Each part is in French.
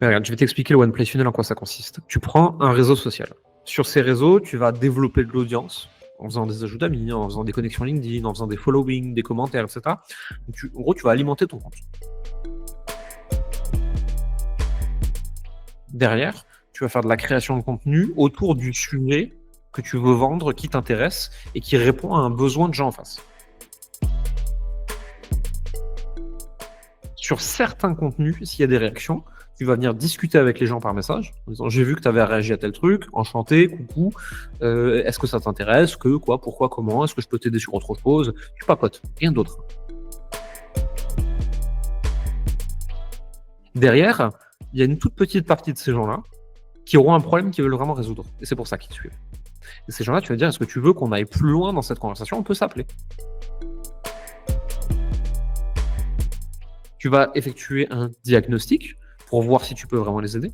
Mais regarde, je vais t'expliquer le One Play Funnel en quoi ça consiste. Tu prends un réseau social. Sur ces réseaux, tu vas développer de l'audience en faisant des ajouts d'amis, en faisant des connexions LinkedIn, en faisant des followings, des commentaires, etc. Donc en gros, tu vas alimenter ton compte. Derrière, tu vas faire de la création de contenu autour du sujet que tu veux vendre, qui t'intéresse et qui répond à un besoin de gens en face. Sur certains contenus, s'il y a des réactions, tu vas venir discuter avec les gens par message en disant j'ai vu que tu avais réagi à tel truc, enchanté, coucou, est-ce que ça t'intéresse, que, quoi, pourquoi, comment, est-ce que je peux t'aider sur autre chose, tu papotes, rien d'autre. Derrière, il y a une toute petite partie de ces gens-là qui auront un problème qu'ils veulent vraiment résoudre. Et c'est pour ça qu'ils te suivent. Et ces gens-là, tu vas dire, est-ce que tu veux qu'on aille plus loin dans cette conversation? On peut s'appeler. Tu vas effectuer un diagnostic pour voir si tu peux vraiment les aider.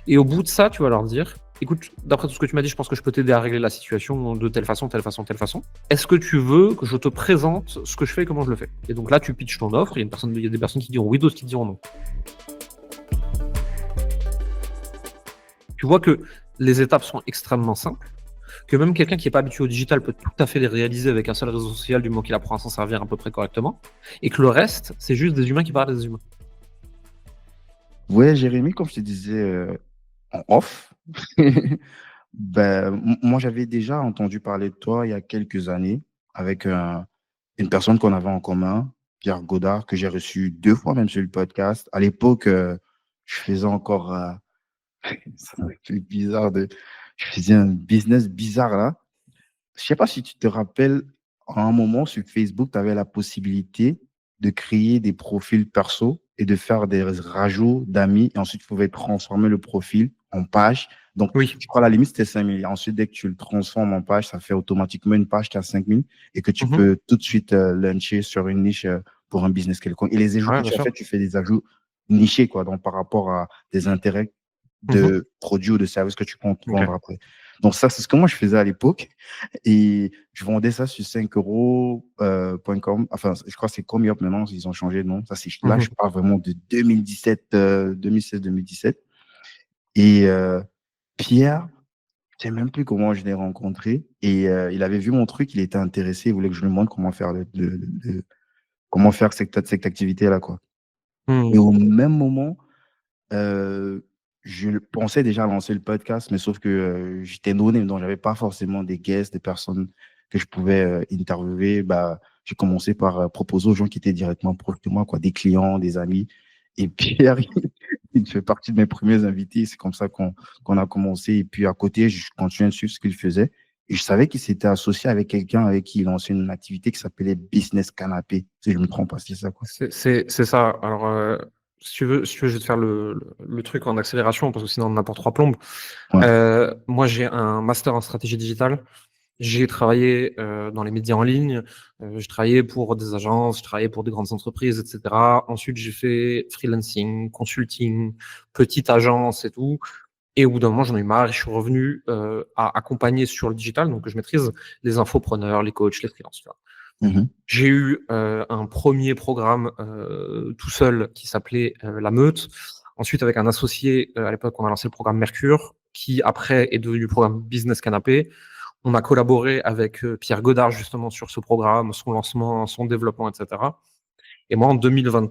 Et au bout de ça, tu vas leur dire, écoute, d'après tout ce que tu m'as dit, je pense que je peux t'aider à régler la situation de telle façon, telle façon, telle façon. Est-ce que tu veux que je te présente ce que je fais et comment je le fais? Et donc là, tu pitches ton offre, il y a des personnes qui diront oui, d'autres qui diront non. Tu vois que les étapes sont extrêmement simples, que même quelqu'un qui n'est pas habitué au digital peut tout à fait les réaliser avec un seul réseau social du moment qu'il apprend à s'en servir à peu près correctement, et que le reste, c'est juste des humains qui parlent à des humains. Ouais, Jérémy, comme je te disais en off, moi j'avais déjà entendu parler de toi il y a quelques années avec une personne qu'on avait en commun, Pierre Godard, que j'ai reçu 2 fois même sur le podcast. À l'époque, je faisais encore, ça me fait bizarre je faisais un business bizarre là. Je sais pas si tu te rappelles, à un moment sur Facebook, tu avais la possibilité de créer des profils perso et de faire des rajouts d'amis. Et ensuite, tu pouvais transformer le profil en page. Donc, Oui. je crois la limite, c'était 5 000. Ensuite, dès que tu le transformes en page, ça fait automatiquement une page qui a 5 000 et que tu peux tout de suite lancer sur une niche pour un business quelconque. Et les ajouts que Ouais, bien tu as sûr. fait, tu fais des ajouts nichés, quoi, donc par rapport à des intérêts de produits ou de services que tu comptes Ok. vendre après. Donc, ça, c'est ce que moi, je faisais à l'époque. Et je vendais ça sur 5 euros.com. Enfin, je crois que c'est Comeup maintenant, ils ont changé de nom. Ça, là, je parle vraiment de 2017, 2016-2017. Et Pierre, je ne sais même plus comment je l'ai rencontré. Et il avait vu mon truc, il était intéressé, il voulait que je lui montre comment faire, comment faire cette activité-là, quoi. Et au même moment, je pensais déjà lancer le podcast, mais sauf que j'étais anonyme, donc j'avais pas forcément des guests, des personnes que je pouvais interviewer. J'ai commencé par proposer aux gens qui étaient directement proches de moi, quoi, des clients, des amis. Et Pierre, il fait partie de mes premiers invités. C'est comme ça qu'on a commencé. Et puis à côté, je continuais de suivre ce qu'il faisait. Et je savais qu'il s'était associé avec quelqu'un avec qui il lançait une activité qui s'appelait Business Canapé. Si je me trompe pas, c'est ça, quoi. C'est ça. Alors, si tu veux, je vais te faire le truc en accélération parce que sinon on n'importe trois plombes. Ouais. Moi, j'ai un master en stratégie digitale. J'ai travaillé dans les médias en ligne. J'ai travaillé pour des agences, j'ai travaillé pour des grandes entreprises, etc. Ensuite, j'ai fait freelancing, consulting, petite agence et tout. Et au bout d'un moment, j'en ai eu marre et je suis revenu à accompagner sur le digital. Donc, je maîtrise les infopreneurs, les coachs, les freelances. Tu vois. J'ai eu un premier programme tout seul qui s'appelait La Meute. Ensuite, avec un associé, à l'époque, on a lancé le programme Mercure, qui après est devenu le programme Business Canapé. On a collaboré avec Pierre Godard justement sur ce programme, son lancement, son développement, etc. Et moi, en 2020,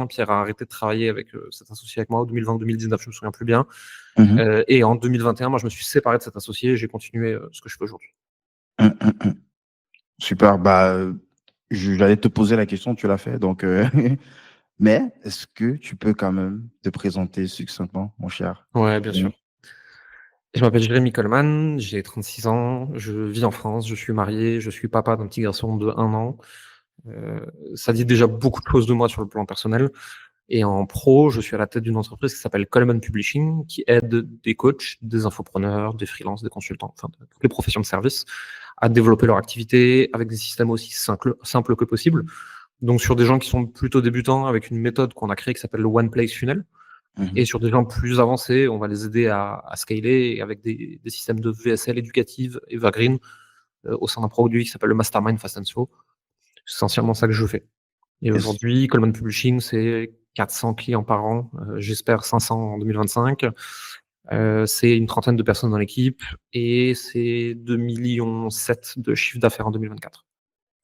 Pierre a arrêté de travailler avec cet associé avec moi. En 2020 ou 2019, je me souviens plus bien. Et en 2021, moi, je me suis séparé de cet associé et j'ai continué ce que je fais aujourd'hui. Super. J'allais te poser la question, tu l'as fait. Donc, mais est-ce que tu peux quand même te présenter succinctement, mon cher? Ouais, bien sûr. Je m'appelle Jérémy Coleman, j'ai 36 ans, je vis en France, je suis marié, je suis papa d'un petit garçon de 1 an. Ça dit déjà beaucoup de choses de moi sur le plan personnel. Et en pro, je suis à la tête d'une entreprise qui s'appelle Coleman Publishing, qui aide des coachs, des infopreneurs, des freelances, des consultants, enfin toutes les professions de service, à développer leur activité avec des systèmes aussi simples que possible. Donc sur des gens qui sont plutôt débutants, avec une méthode qu'on a créée qui s'appelle le One Place Funnel. Et sur des gens plus avancés, on va les aider à scaler avec des systèmes de VSL éducative, evergreen, au sein d'un produit qui s'appelle le Mastermind Fast and Slow. C'est essentiellement ça que je fais. Et Est-ce aujourd'hui, Coleman Publishing, c'est 400 clients par an, j'espère 500 en 2025. C'est une trentaine de personnes dans l'équipe et c'est 2,7 millions de chiffre d'affaires en 2024.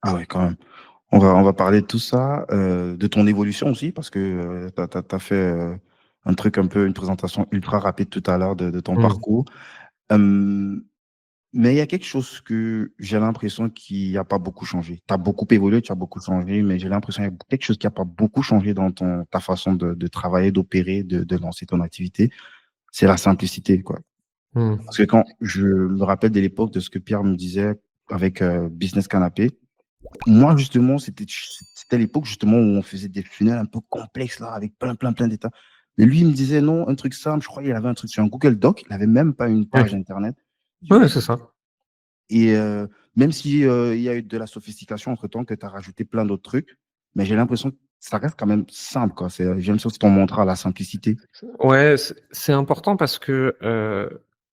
Ah ouais, quand même. On va parler de tout ça, de ton évolution aussi, parce que tu as fait un truc un peu, une présentation ultra rapide tout à l'heure de ton Mmh. parcours. Mais il y a quelque chose que j'ai l'impression qu'il n'a pas beaucoup changé. Tu as beaucoup évolué, tu as beaucoup changé, mais j'ai l'impression qu'il y a quelque chose qui n'a pas beaucoup changé dans ta façon de travailler, d'opérer, de lancer ton activité. C'est la simplicité, quoi. Mmh. Parce que quand je me rappelle de l'époque de ce que Pierre me disait avec Business Canapé, moi, justement, c'était l'époque justement où on faisait des funnels un peu complexes, là, avec plein d'états. Mais lui, il me disait non, un truc simple. Je crois qu'il avait un truc sur un Google Doc. Il n'avait même pas une Oui. page Internet. Ouais, c'est ça. Et même si il y a eu de la sophistication entre-temps, que tu as rajouté plein d'autres trucs, mais j'ai l'impression que ça reste quand même simple, quoi. J'ai l'impression que c'est ton mantra, la simplicité. Ouais, c'est important parce que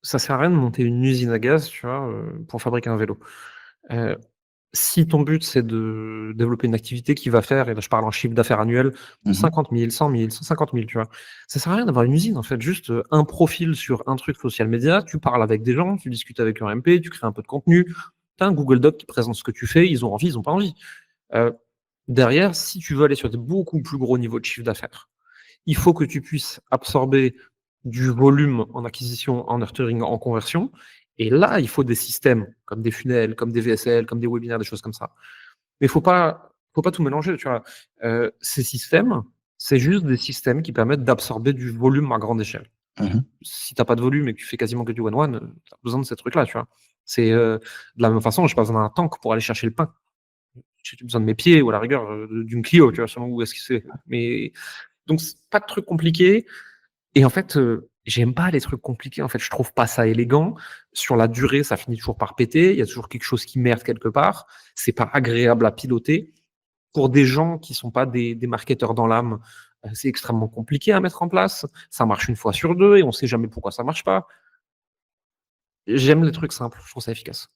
ça sert à rien de monter une usine à gaz, tu vois, pour fabriquer un vélo. Heu, Si ton but, c'est de développer une activité qui va faire, et là je parle en chiffre d'affaires annuel, Mhm, 50 000, 100 000, 150 000, tu vois? Ça sert à rien d'avoir une usine en fait, juste, un profil sur un truc social media, tu parles avec des gens, tu discutes avec un MP, tu crées un peu de contenu, tu as un Google Doc qui présente ce que tu fais, ils ont envie, ils ont pas envie. Heu, Derrière, si tu veux aller sur des beaucoup plus gros niveaux de chiffre d'affaires, il faut que tu puisses absorber du volume en acquisition, en nurturing, en conversion. Et là, il faut des systèmes comme des funnels, comme des VSL, comme des webinaires, des choses comme ça. Mais faut pas tout mélanger, tu vois. Ces systèmes, c'est juste des systèmes qui permettent d'absorber du volume à grande échelle. mhm. Si tu as pas de volume et que tu fais quasiment que du one-one, tu as besoin de ces trucs-là, tu vois. C'est de la même façon, j'ai pas besoin d'un tank pour aller chercher le pain. J'ai besoin de mes pieds ou à la rigueur d'une Clio, tu vois, selon où est-ce que c'est. Mais donc, pas de trucs compliqués. Et en fait, j'aime pas les trucs compliqués, en fait, je trouve pas ça élégant. Sur la durée, ça finit toujours par péter, il y a toujours quelque chose qui merde quelque part. C'est pas agréable à piloter. Pour des gens qui sont pas des marketeurs dans l'âme, c'est extrêmement compliqué à mettre en place. Ça marche une fois sur 2 et on sait jamais pourquoi ça marche pas. J'aime les trucs simples, je trouve ça efficace.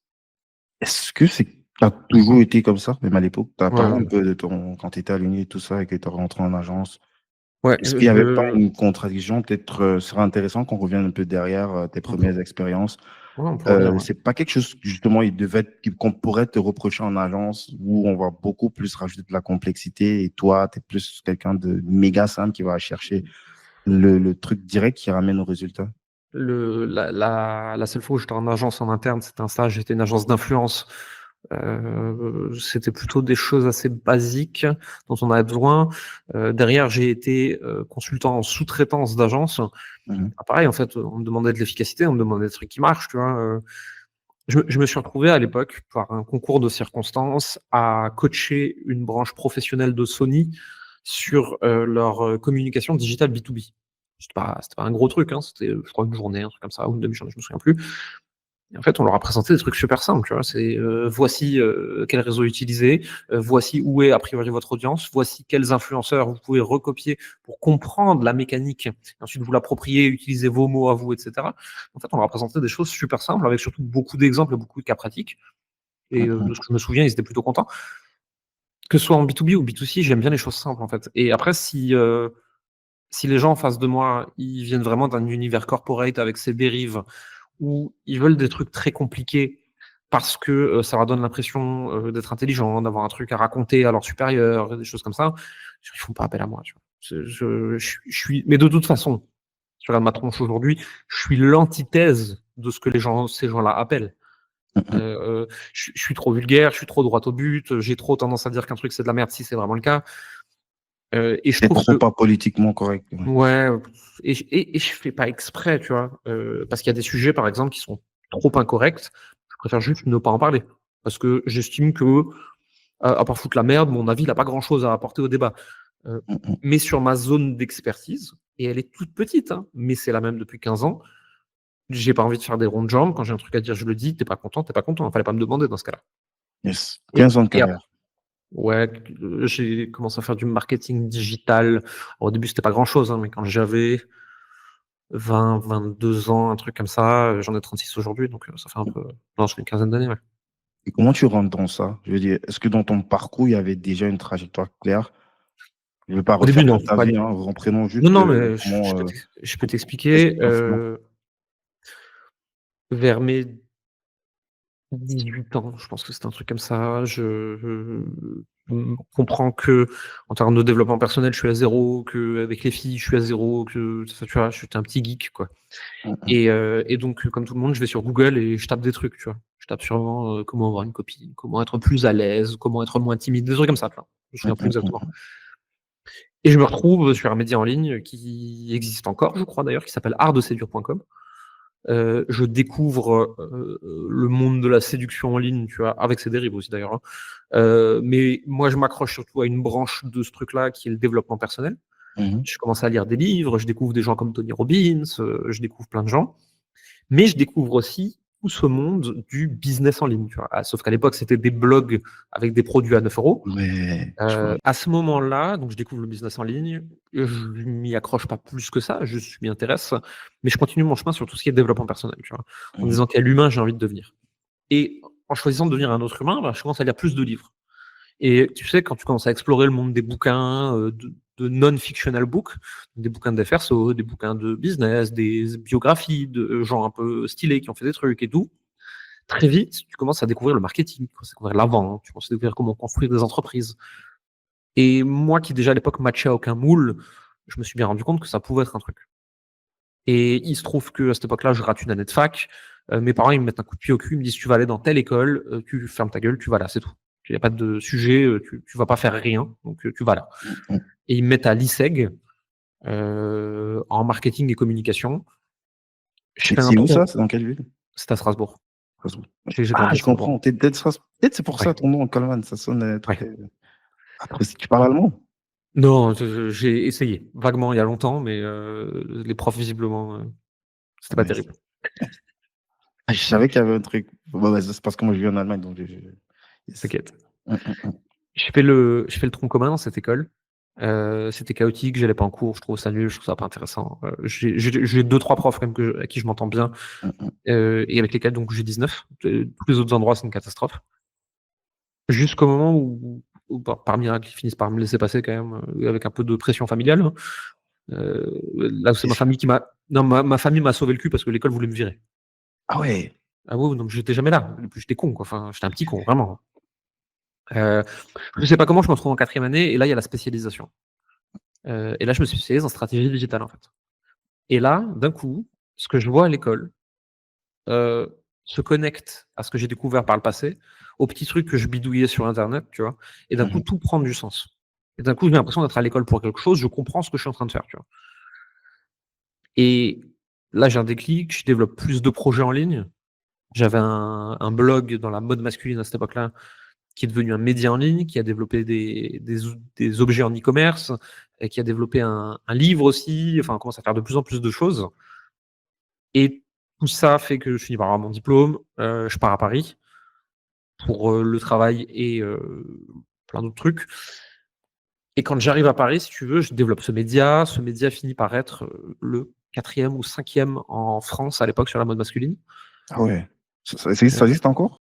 Est-ce que c'est t'as toujours été comme ça, même à l'époque? Tu as parlé un Ouais, peu de ton quand tu étais à l'Uni et tout ça, et que tu es rentré en agence. ouais, Est-ce qu'il n'y avait pas une contradiction? Peut-être ce serait intéressant qu'on revienne un peu derrière tes on peut premières expériences. ouais, on peut revenir, ouais. C'est pas quelque chose que, justement qu'on pourrait te reprocher en agence, où on va beaucoup plus rajouter de la complexité, et toi, tu es plus quelqu'un de méga simple qui va chercher le truc direct qui ramène au résultat. La seule fois où j'étais en agence en interne, c'était un stage, j'étais une agence d'influence. C'était plutôt des choses assez basiques dont on avait besoin. Derrière, j'ai été consultant en sous-traitance d'agence. Mhm, Ah, pareil, en fait, on me demandait de l'efficacité, on me demandait des trucs qui marchent, tu vois. Je me suis retrouvé à l'époque, par un concours de circonstances, à coacher une branche professionnelle de Sony sur leur communication digitale B2B. C'était pas un gros truc, hein, c'était, je crois, une journée, un truc comme ça, ou une demi-journée, je me souviens plus. Et en fait, on leur a présenté des trucs super simples, tu vois. C'est voici quel réseau utiliser, voici où est a priori votre audience, voici quels influenceurs vous pouvez recopier pour comprendre la mécanique, et ensuite vous l'approprier, utiliser vos mots à vous, etc. En fait, on leur a présenté des choses super simples avec surtout beaucoup d'exemples et beaucoup de cas pratiques. Et de mhm, ce que je me souviens, ils étaient plutôt contents. Que ce soit en B2B ou B2C, j'aime bien les choses simples en fait. Et après, si les gens en face de moi, ils viennent vraiment d'un univers corporate avec ses dérives, où ils veulent des trucs très compliqués parce que ça leur donne l'impression d'être intelligent, d'avoir un truc à raconter à leurs supérieurs, des choses comme ça, ils font pas appel à moi. Tu vois. Je suis, mais de toute façon, tu regardes ma tronche aujourd'hui, je suis l'antithèse de ce que ces gens-là appellent. mhm. Je suis trop vulgaire, je suis trop droit au but, j'ai trop tendance à dire qu'un truc c'est de la merde si c'est vraiment le cas. Et je C'est trouve trop que pas politiquement correct. Ouais. ouais, et je fais pas exprès, tu vois? Parce qu'il y a des sujets, par exemple, qui sont trop incorrects. Je préfère juste ne pas en parler. Parce que j'estime que, à part foutre la merde, mon avis, il a pas grand-chose à apporter au débat. Heu, Mhm. mais sur ma zone d'expertise, et elle est toute petite, hein, mais c'est la même depuis 15 ans, j'ai pas envie de faire des ronds de jambes. Quand j'ai un truc à dire, je le dis. Tu pas content, tu pas content. Fallait pas me demander dans ce cas-là. Yes. Et 15 ans de et ap carrière. ouais, j'ai commencé à faire du marketing digital. Au début, c'était pas grand-chose, hein, mais quand j'avais 22 ans, un truc comme ça. J'en ai 36 aujourd'hui, donc ça fait un peu non, ça fait une quinzaine d'années, ouais. Et comment tu rentres dans ça? Je veux dire, est-ce que dans ton parcours, il y avait déjà une trajectoire claire? Je ne veux pas Au début, refaire non, toute ta pas vie, hein. Reprenons non, juste non, mais comment je peux qu'est-ce t'expliquer, qui t'influence. vers mes 18 ans, je pense que c'est un truc comme ça. Je comprends qu'en termes de développement personnel, je suis à 0, qu'avec les filles, je suis à 0, que ça, tu vois, je suis un petit geek, quoi. Et donc, comme tout le monde, je vais sur Google et je tape des trucs, tu vois? Je tape sur, comment avoir une copine, comment être plus à l'aise, comment être moins timide, des trucs comme ça, tu vois? Je me souviens plus exactement. Et je me retrouve sur un média en ligne qui existe encore, je crois d'ailleurs, qui s'appelle artdeséduire.com. Je découvre, le monde de la séduction en ligne, tu vois? Avec ses dérives aussi d'ailleurs, hein. Mais moi, je m'accroche surtout à une branche de ce truc-là qui est le développement personnel. Je commence à lire des livres, je découvre des gens comme Tony Robbins, je découvre plein de gens. Mais je découvre aussi tout ce monde du business en ligne, tu vois? Ah, sauf qu'à l'époque, c'était des blogs avec des produits à 9 €. Ouais, je vois. À ce moment-là, donc je découvre le business en ligne, je m'y accroche pas plus que ça, juste je m'y intéresse, mais je continue mon chemin sur tout ce qui est développement personnel, tu vois? En disant: «Quel humain j'ai envie de devenir?» Et en choisissant de devenir un autre humain, bah, je commence à lire plus de livres. Et tu sais, quand tu commences à explorer le monde des bouquins, de non-fictional books, des bouquins de FRSO, des bouquins de business, des biographies de gens un peu stylés qui ont fait des trucs et tout, très vite, tu commences à découvrir le marketing, tu commences à découvrir la vente, tu commences à découvrir comment construire des entreprises. Et moi qui déjà à l'époque matchais à aucun moule, je me suis bien rendu compte que ça pouvait être un truc. Et il se trouve qu'à cette époque-là, je rate une année de fac. Mes parents, ils me mettent un coup de pied au cul, ils me disent: «Tu vas aller dans telle école, tu fermes ta gueule, tu vas là, c'est tout. Il y a pas de sujet, tu vas pas faire rien, donc tu vas là». Et ils me mettent à l'ISEG, en marketing et communication. Je fais un C'est où tronc, ça? C'est dans quelle ville? c'est à Strasbourg. J'ai Ah, grandi à je Strasbourg. comprends. Tu es peut-être peut-être c'est pour Ouais, ça ton nom, Coleman, ça sonne, ouais. très si tu parles allemand? Non, j'ai essayé, vaguement il y a longtemps, mais les profs visiblement, c'était pas Ouais. terrible. Ah, je savais qu'il y avait un truc. Ouais, ouais, c'est parce que moi je vis en Allemagne, donc yes. T'inquiète. Mmh, mmh, mmh. Je fais le tronc commun dans cette école. C'était chaotique, j'allais pas en cours, je trouve ça nul, je trouve ça pas intéressant. J'ai 2-3 profs quand même avec qui je m'entends bien, Mmh mh. et avec lesquels donc j'ai 19. Tous les autres endroits, c'est une catastrophe. Jusqu'au moment où par miracle, ils finissent par me laisser passer quand même, avec un peu de pression familiale, hein. Là où c'est ma Qu'est-ce famille qui m'a non, ma famille m'a sauvé le cul parce que l'école voulait me virer. Ah ouais! Ah ouais, donc j'étais jamais là. Et puis j'étais con, quoi, enfin, j'étais un petit con, vraiment. Heu, je sais pas comment je me retrouve en 4e année et là, il y a la spécialisation. Et là, je me suis spécialisé en stratégie digitale, en fait. Et là, d'un coup, ce que je vois à l'école, se connecte à ce que j'ai découvert par le passé, aux petits trucs que je bidouillais sur internet, tu vois? Et d'un coup, Mmh. tout prend du sens. Et d'un coup, j'ai l'impression d'être à l'école pour quelque chose, je comprends ce que je suis en train de faire, tu vois? Et là, j'ai un déclic, je développe plus de projets en ligne. J'avais un blog dans la mode masculine à cette époque-là, qui est devenu un média en ligne, qui a développé des objets en e-commerce, et qui a développé un livre aussi. Enfin, on commence à faire de plus en plus de choses. Et tout ça fait que je finis par avoir mon diplôme, je pars à Paris pour, le travail et plein d'autres trucs. Et quand j'arrive à Paris, si tu veux, je développe ce média. Ce média finit par être, le 4e ou 5e en France à l'époque sur la mode masculine. Ah ouais. Ça existe encore?